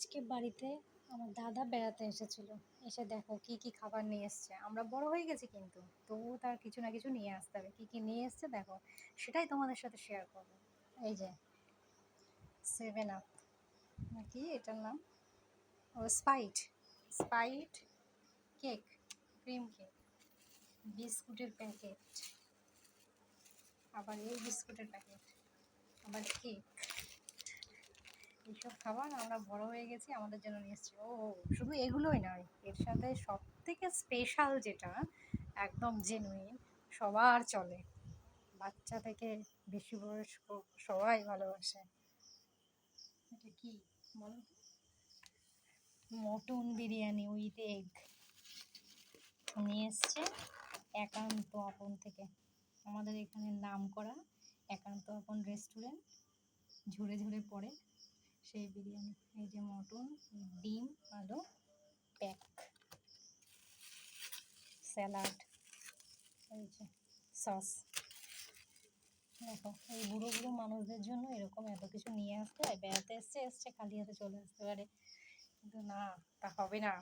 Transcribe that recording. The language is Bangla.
আজকে বাড়িতে আমার দাদা বেড়াতে এসেছিল। এসে দেখো কি কি খাবার নিয়ে এসছে। আমরা বড় হয়ে গেছি কিন্তু তবুও তার কিছু না কিছু নিয়ে আসতে হবে। কি কি নিয়ে এসছে দেখো, সেটাই তোমাদের সাথে শেয়ার করবো। এই যে 7 আপ নাকি এটার নাম, ও স্পাইট, স্পাইট কেক, ক্রিম কেক, বিস্কুটের প্যাকেট, আবার এই বিস্কুটের প্যাকেট, আবার কেক। এইসব খাবার আমরা বড় হয়ে গেছি, আমাদের জন্য নিয়ে এসেছি। ও শুধু এগুলোই নয়, এর সাথে সব থেকে স্পেশাল যেটা একদম জেনুইন, সবার চলে, বাচ্চা থেকে বেশি বয়স্ক সবাই ভালোবাসে। এটা কি বলো তো? মটন বিরিয়ানি উইথ এগ নিয়ে এসছে একান্ত আপন থেকে। আমাদের এখানে নাম করা একান্ত আপন রেস্টুরেন্ট, ঝুড়ে ঝুড়ে পড়ে সেই বিরিয়ানি। এই যে মটন, ডিম, আলু, প্যাক, স্যালাড, এই যে সস। দেখো, এই বুড়ো বুড়ো মানুষদের জন্য এরকম এত কিছু নিয়ে আসতে হয়। বেড়াতে এসছে খালি হাতে চলে আসতে পারে, কিন্তু না, তা হবে না।